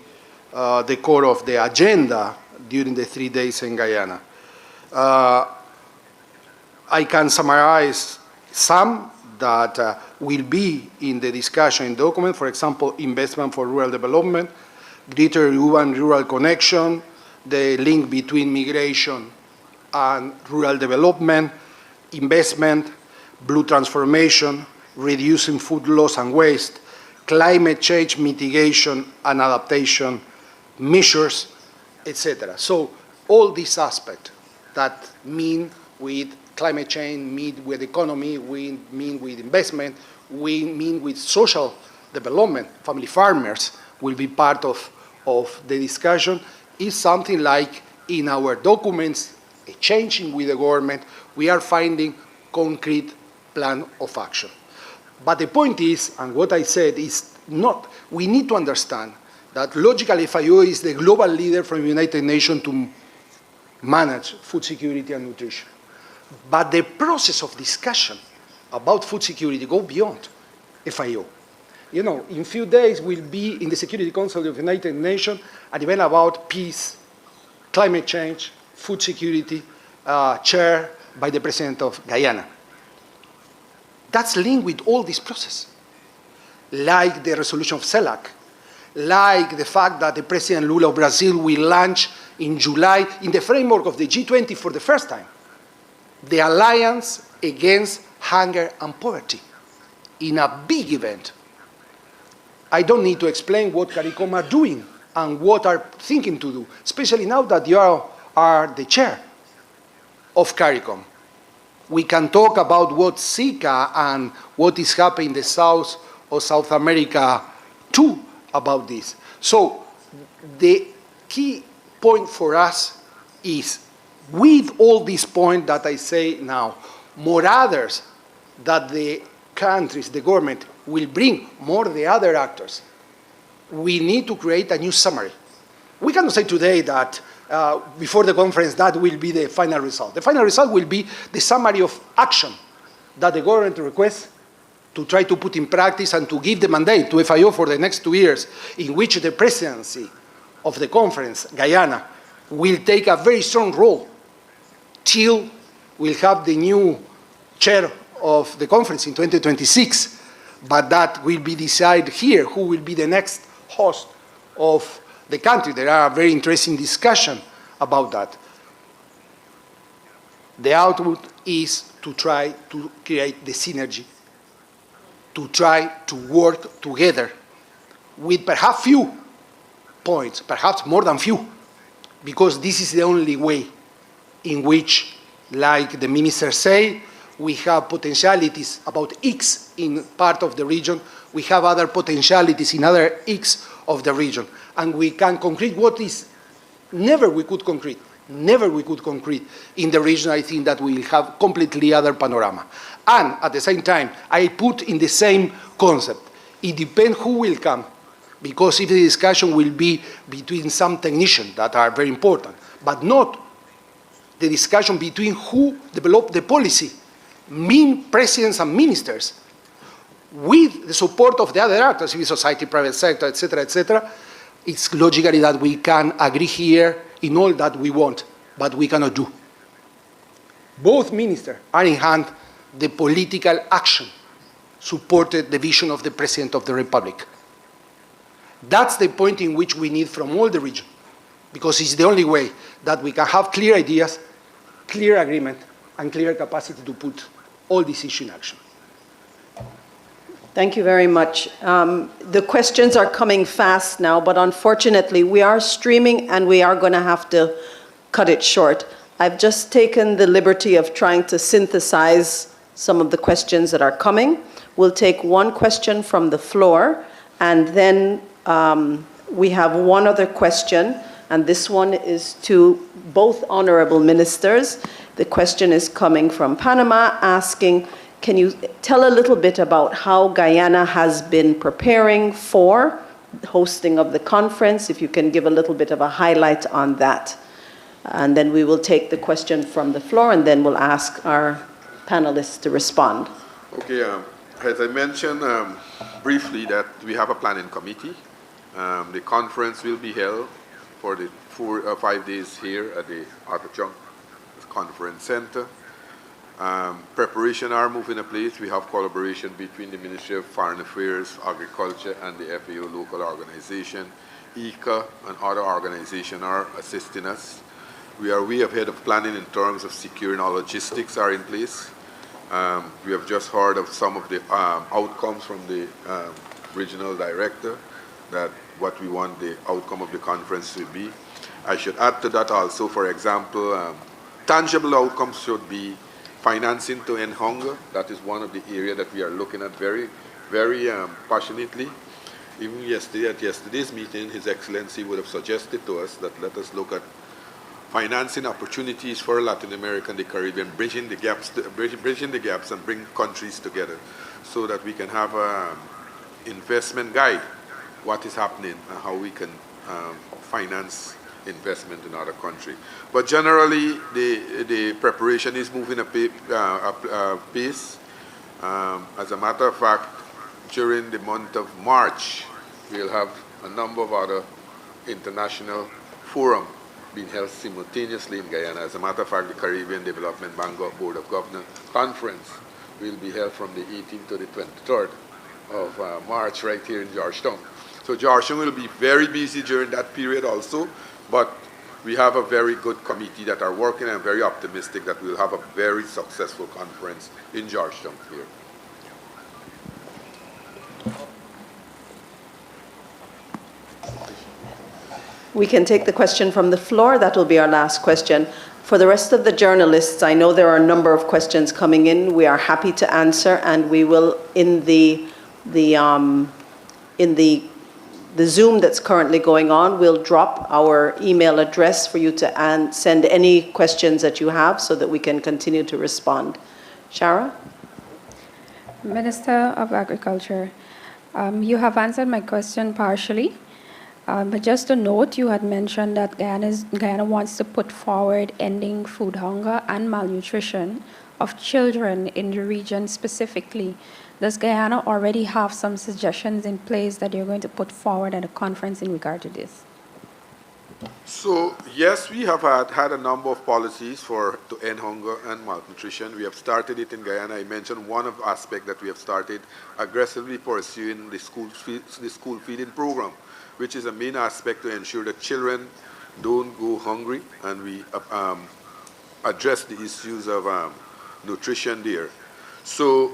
the core of the agenda during the 3 days in Guyana. I can summarize some that will be in the discussion document. For example, investment for rural development, greater urban-rural connection, the link between migration and rural development, investment, blue transformation, reducing food loss and waste, climate change mitigation and adaptation measures, etc. So all these aspects that mean with climate change, mean with economy, we mean with investment, we mean with social development, family farmers will be part of the discussion, is something like in our documents, changing with the government, we are finding concrete plan of action. But the point is, and what I said is not, we need to understand that logically FAO is the global leader from the United Nations to manage food security and nutrition. But the process of discussion about food security goes beyond FAO. You know, in a few days we'll be in the Security Council of the United Nations, an event about peace, climate change, food security, chaired by the President of Guyana. That's linked with all this process, like the resolution of CELAC, like the fact that the President Lula of Brazil will launch in July, in the framework of the G20 for the first time, the Alliance Against Hunger and Poverty, in a big event. I don't need to explain what CARICOM are doing and what are thinking to do, especially now that you are the chair of CARICOM. We can talk about what Zika and what is happening in the south or South America too about this. So the key point for us is, with all these points that I say now, more others that the countries, the government, will bring, more the other actors, we need to create a new summary. We cannot say today that before the conference that will be the final result. The final result will be the summary of action that the government requests to try to put in practice and to give the mandate to FAO for the next 2 years, in which the presidency of the conference, Guyana, will take a very strong role till we'll have the new chair of the conference in 2026. But that will be decided here, who will be the next host of the country. There are very interesting discussions about that. The output is to try to create the synergy, to try to work together with perhaps few points, perhaps more than few, because this is the only way in which, like the ministers say, we have potentialities about X in part of the region, we have other potentialities in other X of the region, and we can concrete what is never we could concrete in the region. I think that we will have completely other panorama. And at the same time, I put in the same concept, it depends who will come, because if the discussion will be between some technicians that are very important, but not the discussion between who develop the policy, mean presidents and ministers, with the support of the other actors, civil society, private sector, etc., it's logically that we can agree here in all that we want, but we cannot do. Both ministers are in hand the political action supported the vision of the President of the Republic. That's the point in which we need from all the region, because it's the only way that we can have clear ideas, clear agreement, and clear capacity to put all these issues in action. Thank you very much. The questions are coming fast now, but unfortunately we are streaming and we are going to have to cut it short. I've just taken the liberty of trying to synthesize some of the questions that are coming. We'll take one question from the floor, and then we have one other question, and this one is to both honorable ministers. The question is coming from Panama, asking, can you tell a little bit about how Guyana has been preparing for the hosting of the conference, if you can give a little bit of a highlight on that. And then we will take the question from the floor, and then we'll ask our panelists to respond. Okay, as I mentioned briefly that we have a planning committee. The conference will be held for the 4 or 5 days here at the Arthur Chung Conference Center. Preparation are moving in place. We have collaboration between the Ministry of Foreign Affairs, Agriculture, and the FAO local organization. ICA and other organizations are assisting us. We are way ahead of planning in terms of securing our logistics are in place. We have just heard of some of the outcomes from the regional director, that what we want the outcome of the conference to be. I should add to that also, for example, tangible outcomes should be financing to end hunger. That is one of the areas that we are looking at very, very passionately. Even yesterday, at yesterday's meeting, His Excellency would have suggested to us that let us look at financing opportunities for Latin America and the Caribbean, bridging the gaps and bring countries together so that we can have an investment guide, what is happening and how we can finance investment in other countries. But generally, the preparation is moving at pace. As a matter of fact, during the month of March, we'll have a number of other international forums being held simultaneously in Guyana. As a matter of fact, the Caribbean Development Bank Board of Governors Conference will be held from the 18th to the 23rd of March right here in Georgetown. So Georgetown will be very busy during that period also, but we have a very good committee that are working, and I'm very optimistic that we'll have a very successful conference in Georgetown here. We can take the question from the floor. That will be our last question. For the rest of the journalists, I know there are a number of questions coming in. We are happy to answer, and we will, in the in the Zoom that's currently going on, we'll drop our email address for you to send any questions that you have so that we can continue to respond. Shara? Minister of Agriculture, you have answered my question partially, but just a note, you had mentioned that Guyana wants to put forward ending food hunger and malnutrition of children in the region specifically. Does Guyana already have some suggestions in place that you're going to put forward at a conference in regard to this? So yes, we have had a number of policies to end hunger and malnutrition. We have started it in Guyana. I mentioned one of the aspects that we have started aggressively pursuing the school feeding program, which is a main aspect to ensure that children don't go hungry, and we address the issues of nutrition there. So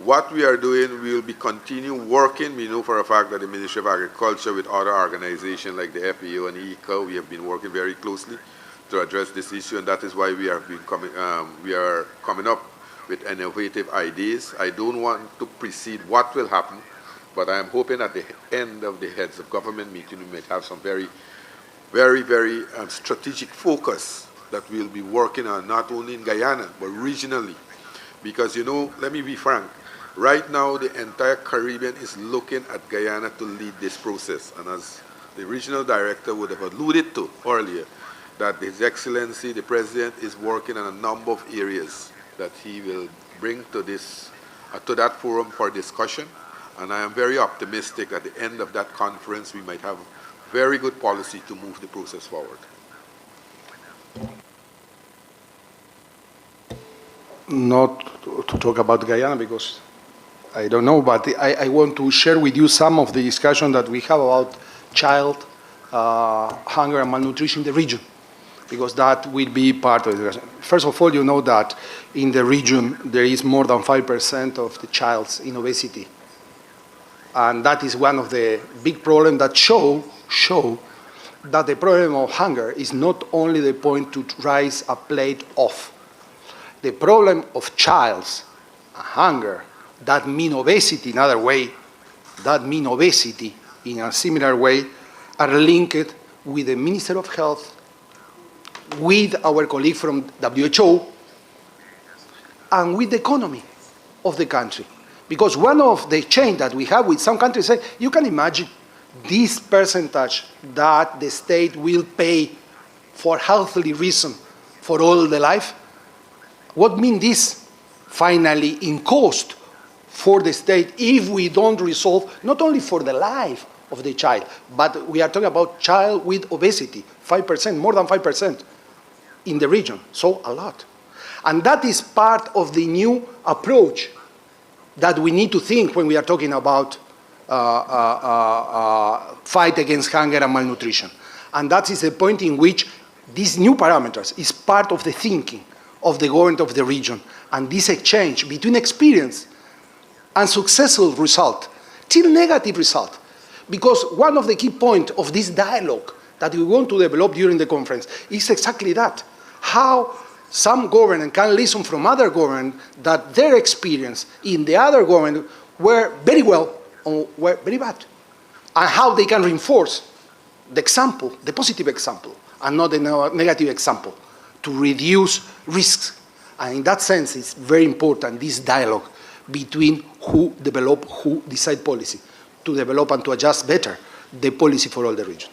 what we are doing, we will be continue working. We know for a fact that the Ministry of Agriculture with other organizations like the FAO and ECA, we have been working very closely to address this issue, and that is why we are coming up with innovative ideas. I don't want to precede what will happen, but I am hoping at the end of the heads of government meeting, we might have some very strategic focus that we'll be working on, not only in Guyana, but regionally. Because, you know, let me be frank, right now the entire Caribbean is looking at Guyana to lead this process. And as the regional director would have alluded to earlier, that His Excellency, the President, is working on a number of areas that he will bring to that forum for discussion. And I am very optimistic at the end of that conference, we might have very good policy to move the process forward. Not to talk about Guyana because I don't know, but I want to share with you some of the discussion that we have about child hunger and malnutrition in the region, because that will be part of the discussion. First of all, you know that in the region there is more than 5% of the childs in obesity. And that is one of the big problems that show that the problem of hunger is not only the point to raise a plate of. The problem of child's hunger, that mean obesity in other way, that mean obesity in a similar way, are linked with the Minister of Health, with our colleague from WHO, and with the economy of the country. Because one of the change that we have with some countries, you can imagine this percentage that the state will pay for healthily reason for all the life. What means this finally in cost for the state if we don't resolve, not only for the life of the child, but we are talking about child with obesity, 5%, more than 5% in the region, so a lot. And that is part of the new approach that we need to think when we are talking about fight against hunger and malnutrition. And that is the point in which these new parameters is part of the thinking of the government of the region. And this exchange between experience and successful result, till negative result. Because one of the key points of this dialogue that we want to develop during the conference is exactly that. How some government can listen from other government that their experience in the other government were very well or were very bad. And how they can reinforce the example, the positive example, and not the negative example, to reduce risks. And in that sense, it's very important, this dialogue between who develop, who decide policy, to develop and to adjust better the policy for all the region.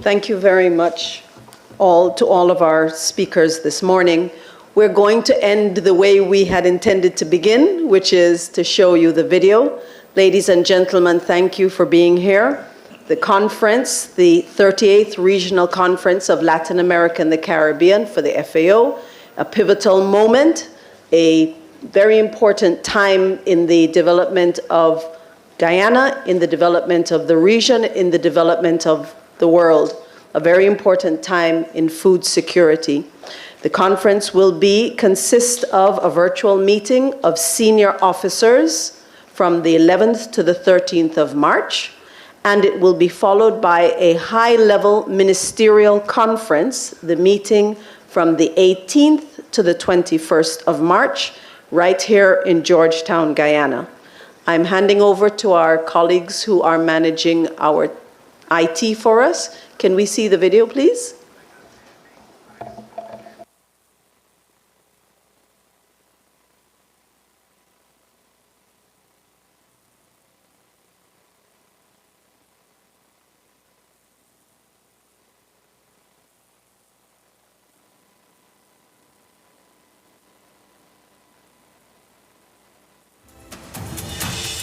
Thank you very much to all of our speakers this morning. We're going to end the way we had intended to begin, which is to show you the video. Ladies and gentlemen, thank you for being here. The conference, the 38th Regional Conference of Latin America and the Caribbean for the FAO, a pivotal moment, a very important time in the development of Guyana, in the development of the region, in the development of the world, a very important time in food security. The conference will consist of a virtual meeting of senior officers from the 11th to the 13th of March, and it will be followed by a high-level ministerial conference, the meeting from the 18th to the 21st of March, right here in Georgetown, Guyana. I'm handing over to our colleagues who are managing our IT for us. Can we see the video, please?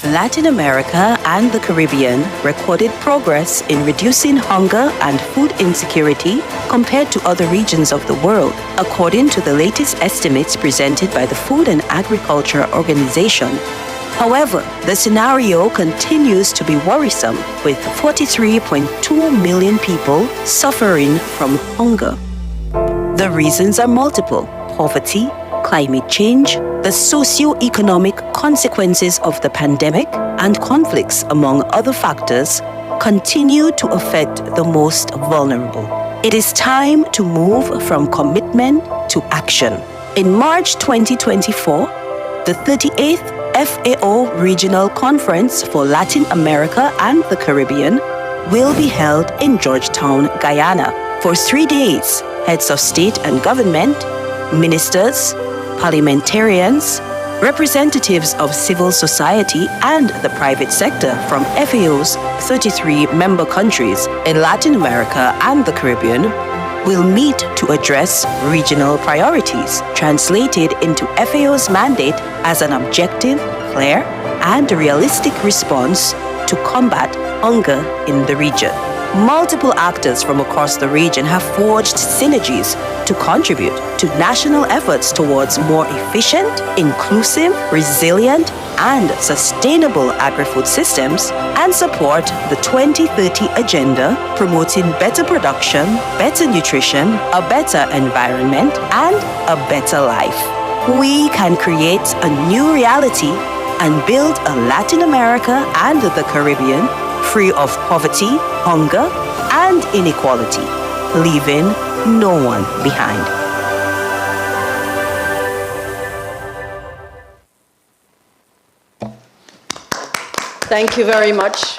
Latin America and the Caribbean recorded progress in reducing hunger and food insecurity compared to other regions of the world, according to the latest estimates presented by the Food and Agriculture Organization. However, the scenario continues to be worrisome, with 43.2 million people suffering from hunger. The reasons are multiple: poverty, climate change, the socio-economic consequences of the pandemic, and conflicts, among other factors, continue to affect the most vulnerable. It is time to move from commitment to action. In March 2024, the 38th FAO Regional Conference for Latin America and the Caribbean will be held in Georgetown, Guyana. For 3 days, heads of state and government, ministers, parliamentarians, representatives of civil society and the private sector from FAO's 33 member countries in Latin America and the Caribbean will meet to address regional priorities, translated into FAO's mandate as an objective, clear, and realistic response to combat hunger in the region. Multiple actors from across the region have forged synergies to contribute to national efforts towards more efficient, inclusive, resilient, and sustainable agri-food systems and support the 2030 agenda promoting better production, better nutrition, a better environment, and a better life. We can create a new reality and build a Latin America and the Caribbean free of poverty, hunger, and inequality, leaving no one behind. Thank you very much.